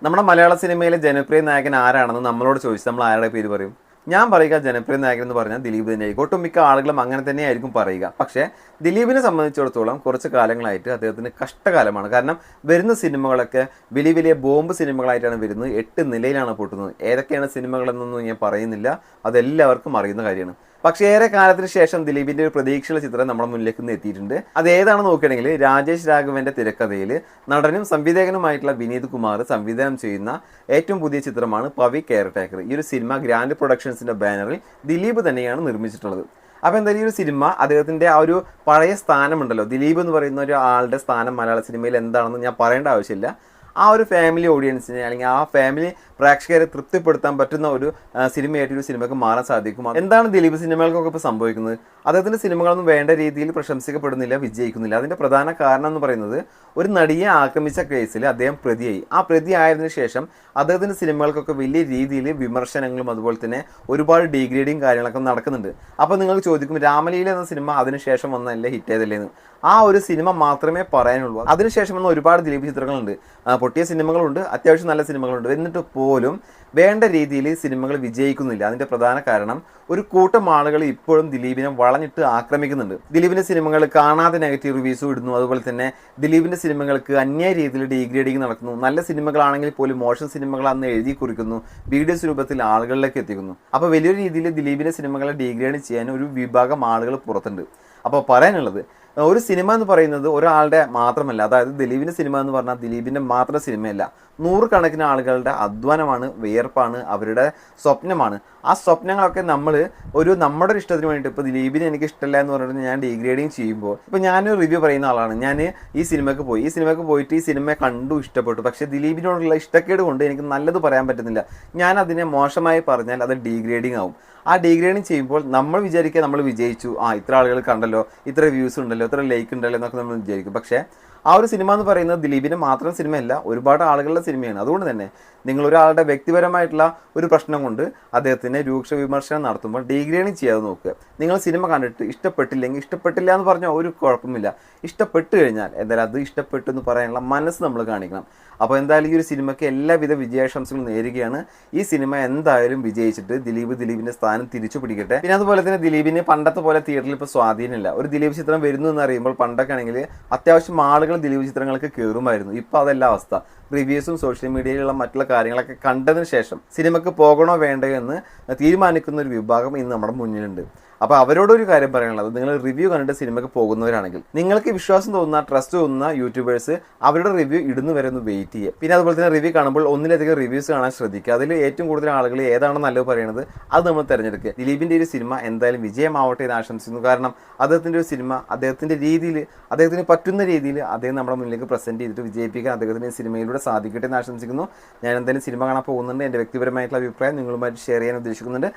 നമ്മുടെ മലയാള സിനിമയിലെ ജനപ്രിയ നായകൻ ആരാണെന്ന് നമ്മളോട് ചോദിച്ചാൽ നമ്മൾ ആരുടെ പേര് പറയും? ഞാൻ പറയുക ജനപ്രിയ നായകൻ എന്ന് പറഞ്ഞാൽ ദിലീപ് തന്നെയായിരിക്കും. ഒട്ടുമിക്ക ആളുകളും അങ്ങനെ തന്നെയായിരിക്കും പറയുക. പക്ഷേ ദിലീപിനെ സംബന്ധിച്ചിടത്തോളം കുറച്ച് കാലങ്ങളായിട്ട് അദ്ദേഹത്തിന് കഷ്ടകാലമാണ്. കാരണം വരുന്ന സിനിമകളൊക്കെ വലിയ വലിയ ബോംബ് സിനിമകളായിട്ടാണ് വരുന്നത്. 8 നിലയിലാണ് പൊട്ടുന്നത്. ഏതൊക്കെയാണ് സിനിമകളെന്നൊന്നും ഞാൻ പറയുന്നില്ല, അതെല്ലാവർക്കും അറിയുന്ന കാര്യമാണ്. പക്ഷേ ഏറെ കാലത്തിന് ശേഷം ദിലീപിന്റെ ഒരു പ്രതീക്ഷയുള്ള ചിത്രം നമ്മുടെ മുന്നിലേക്ക് ഇന്ന് എത്തിയിട്ടുണ്ട്. അത് ഏതാണെന്ന് നോക്കുകയാണെങ്കിൽ രാജേഷ് രാഘവന്റെ തിരക്കഥയിൽ നടനും സംവിധായകനുമായിട്ടുള്ള വിനീത് കുമാർ സംവിധാനം ചെയ്യുന്ന ഏറ്റവും പുതിയ ചിത്രമാണ് പവി കെയർ ടേക്കർ. ഈ ഒരു സിനിമ ഗ്രാൻഡ് പ്രൊഡക്ഷൻസിന്റെ ബാനറിൽ ദിലീപ് തന്നെയാണ് നിർമ്മിച്ചിട്ടുള്ളത്. അപ്പോൾ എന്തായാലും ഈ ഒരു സിനിമ അദ്ദേഹത്തിന്റെ ആ ഒരു പഴയ സ്ഥാനമുണ്ടല്ലോ, ദിലീപ് എന്ന് പറയുന്ന ഒരു ആളുടെ സ്ഥാനം മലയാള സിനിമയിൽ എന്താണെന്ന് ഞാൻ പറയേണ്ട ആവശ്യമില്ല. ആ ഒരു ഫാമിലി ഓഡിയൻസിനെ അല്ലെങ്കിൽ ആ ഫാമിലി പ്രേക്ഷകരെ തൃപ്തിപ്പെടുത്താൻ പറ്റുന്ന ഒരു സിനിമയായിട്ട് ഒരു സിനിമയ്ക്ക് മാറാൻ സാധിക്കും. എന്താണ് ദിലീപ് സിനിമകൾക്കൊക്കെ ഇപ്പോൾ സംഭവിക്കുന്നത്? അദ്ദേഹത്തിൻ്റെ സിനിമകളൊന്നും വേണ്ട രീതിയിൽ പ്രശംസിക്കപ്പെടുന്നില്ല, വിജയിക്കുന്നില്ല. അതിൻ്റെ പ്രധാന കാരണം എന്ന് പറയുന്നത് ഒരു നടിയെ ആക്രമിച്ച കേസിൽ അദ്ദേഹം പ്രതിയായി. ആ പ്രതി ആയതിനു ശേഷം അദ്ദേഹത്തിൻ്റെ സിനിമകൾക്കൊക്കെ വലിയ രീതിയിൽ വിമർശനങ്ങളും അതുപോലെ തന്നെ ഒരുപാട് ഡീഗ്രേഡിങ് കാര്യങ്ങളൊക്കെ നടക്കുന്നുണ്ട്. അപ്പോൾ നിങ്ങൾക്ക് ചോദിക്കും, രാമലീല എന്ന സിനിമ അതിനുശേഷം വന്നല്ലേ ഹിറ്റ് ചെയ്തല്ലേന്ന്? ആ ഒരു സിനിമ മാത്രമേ പറയാനുള്ളൂ. അതിനുശേഷം വന്ന ഒരുപാട് ദിലീപ് ചിത്രങ്ങളുണ്ട്, പൊട്ടിയ സിനിമകളുണ്ട്, അത്യാവശ്യം നല്ല സിനിമകളുണ്ട്. എന്നിട്ട് പോലും വേണ്ട രീതിയിൽ സിനിമകൾ വിജയിക്കുന്നില്ല. അതിൻ്റെ പ്രധാന കാരണം ഒരു കൂട്ടം ആളുകൾ ഇപ്പോഴും ദിലീപിനെ വളഞ്ഞിട്ട് ആക്രമിക്കുന്നുണ്ട്. ദിലീപിൻ്റെ സിനിമകൾ കാണാതെ നെഗറ്റീവ് റിവ്യൂസും ഇടുന്നു. അതുപോലെ തന്നെ ദിലീപിൻ്റെ സിനിമകൾക്ക് അന്യായ രീതിയിൽ ഡീഗ്രേഡിങ് നടക്കുന്നു. നല്ല സിനിമകളാണെങ്കിൽ പോലും മോശം സിനിമകളാണെന്ന് എഴുതി കുറിക്കുന്നു, വീഡിയോസ് രൂപത്തിൽ ആളുകളിലേക്ക് എത്തിക്കുന്നു. അപ്പോൾ വലിയൊരു രീതിയിൽ ദിലീപിൻ്റെ സിനിമകളെ ഡീഗ്രേഡ് ചെയ്യാൻ ഒരു വിഭാഗം ആളുകൾ പുറത്തുണ്ട്. അപ്പോൾ പറയാനുള്ളത്, ഒരു സിനിമ എന്ന് പറയുന്നത് ഒരാളുടെ മാത്രമല്ല, അതായത് ദിലീപിൻ്റെ സിനിമ എന്ന് പറഞ്ഞാൽ ദിലീപിൻ്റെ മാത്രം സിനിമയല്ല, നൂറുകണക്കിന് ആളുകളുടെ അധ്വാനമാണ്, വിയർപ്പാണ്, അവരുടെ സ്വപ്നമാണ്. ആ സ്വപ്നങ്ങളൊക്കെ നമ്മൾ നമ്മുടെ ഒരു ഇഷ്ടത്തിന് വേണ്ടിയിട്ട്, ഇപ്പോൾ ദിലീപിനെ എനിക്ക് ഇഷ്ടമല്ല എന്ന് പറഞ്ഞിട്ട് ഞാൻ ഡീഗ്രേഡിങ് ചെയ്യുമ്പോൾ, ഇപ്പോൾ ഞാനൊരു റിവ്യൂ പറയുന്ന ആളാണ്, ഞാൻ ഈ സിനിമയ്ക്ക് പോയിട്ട് ഈ സിനിമ കണ്ടു, ഇഷ്ടപ്പെട്ടു. പക്ഷേ ദിലീപിനോടുള്ള ഇഷ്ടക്കേട് കൊണ്ട് എനിക്ക് നല്ലത് പറയാൻ പറ്റുന്നില്ല. ഞാൻ അതിനെ മോശമായി പറഞ്ഞാൽ അത് ഡീഗ്രേഡിങ് ആവും. ആ ഡീഗ്രേഡിങ് ചെയ്യുമ്പോൾ നമ്മൾ വിചാരിക്കുക നമ്മൾ വിജയിച്ചു, ഇത്ര ആളുകൾ കണ്ടല്ലോ, ഇത്ര വ്യൂസ് ഉണ്ടല്ലോ, ഇത്ര ലൈക്ക് ഉണ്ടല്ലോ എന്നൊക്കെ നമ്മൾ വിചാരിക്കും. പക്ഷേ ആ ഒരു സിനിമ എന്ന് പറയുന്നത് ദിലീപിൻ്റെ മാത്രം സിനിമയല്ല, ഒരുപാട് ആളുകളുടെ സിനിമയാണ്. അതുകൊണ്ട് തന്നെ നിങ്ങൾ ഒരാളുടെ വ്യക്തിപരമായിട്ടുള്ള ഒരു പ്രശ്നം കൊണ്ട് അദ്ദേഹത്തിന് രൂക്ഷ വിമർശനം നടത്തുമ്പോൾ ഡീഗ്രേഡിങ് ചെയ്യാതെ നോക്കുക. നിങ്ങൾ സിനിമ കണ്ടിട്ട് ഇഷ്ടപ്പെട്ടില്ല എന്ന് പറഞ്ഞാൽ ഒരു കുഴപ്പമില്ല. ഇഷ്ടപ്പെട്ട് കഴിഞ്ഞാൽ എന്തായാലും അത് ഇഷ്ടപ്പെട്ടു എന്ന് പറയാനുള്ള മനസ്സ് നമ്മൾ കാണിക്കണം. അപ്പോൾ എന്തായാലും ഈ ഒരു സിനിമയ്ക്ക് എല്ലാവിധ വിജയാശംസകളും നേരുകയാണ്. ഈ സിനിമ എന്തായാലും വിജയിച്ചിട്ട് ദിലീപിൻ്റെ സ്ഥാനം തിരിച്ചു പിടിക്കട്ടെ. പിന്നെ അതുപോലെ തന്നെ ദിലീപിന് പണ്ടത്തെ പോലെ തിയേറ്ററിൽ ഇപ്പോൾ സ്വാധീനമില്ല. ഒരു ദിലീപ് ചിത്രം വരുന്നു എന്ന് അറിയുമ്പോൾ പണ്ടൊക്കെ ആണെങ്കിൽ അത്യാവശ്യം ആളുകൾ ദിലീപ് ചിത്രങ്ങൾക്ക് കയറുമായിരുന്നു. ഇപ്പോൾ അതല്ല അവസ്ഥ. റിവ്യൂസും സോഷ്യൽ മീഡിയയിലുള്ള മറ്റുള്ള കാര്യങ്ങളൊക്കെ കണ്ടതിന് ശേഷം സിനിമയ്ക്ക് പോകണോ വേണ്ടയോ എന്ന് തീരുമാനിക്കുന്ന ഒരു വിഭാഗം ഇന്ന് നമ്മുടെ മുന്നിലുണ്ട്. അപ്പോൾ അവരോടൊരു കാര്യം പറയാനുള്ളത്, നിങ്ങൾ റിവ്യൂ കണ്ടിട്ട് സിനിമയ്ക്ക് പോകുന്നവരാണെങ്കിൽ നിങ്ങൾക്ക് വിശ്വാസം തോന്നുന്ന, ട്രസ്റ്റ് തോന്നുന്ന യൂട്യൂബേഴ്സ് അവരുടെ റിവ്യൂ ഇടുന്നു വരെ ഒന്ന് വെയിറ്റ് ചെയ്യുക. പിന്നെ അതുപോലെ തന്നെ റിവ്യൂ കാണുമ്പോൾ ഒന്നിലധികം റിവ്യൂസ് കാണാൻ ശ്രദ്ധിക്കുക. അതിൽ ഏറ്റവും കൂടുതൽ ആളുകൾ ഏതാണോ നല്ലത് പറയുന്നത് അത് നമ്മൾ തിരഞ്ഞെടുക്കുക. ദിലീപിൻ്റെ ഒരു സിനിമ എന്തായാലും വിജയമാവട്ടെ എന്ന് ആശംസിക്കുന്നു. കാരണം അദ്ദേഹത്തിൻ്റെ ഒരു സിനിമ അദ്ദേഹത്തിൻ്റെ രീതിയിൽ, അദ്ദേഹത്തിന് പറ്റുന്ന രീതിയിൽ അദ്ദേഹം നമ്മുടെ മുന്നിലേക്ക് പ്രസൻറ്റ് ചെയ്തിട്ട് വിജയിപ്പിക്കാൻ അദ്ദേഹത്തിൻ്റെ സിനിമയിലൂടെ സാധിക്കട്ടെ എന്ന് ആശംസിക്കുന്നു. ഞാൻ എന്തായാലും സിനിമ കാണാൻ പോകുന്നുണ്ട്. എൻ്റെ വ്യക്തിപരമായിട്ടുള്ള അഭിപ്രായം നിങ്ങളുമായിട്ട് ഷെയർ ചെയ്യാൻ ഉദ്ദേശിക്കുന്നുണ്ട്.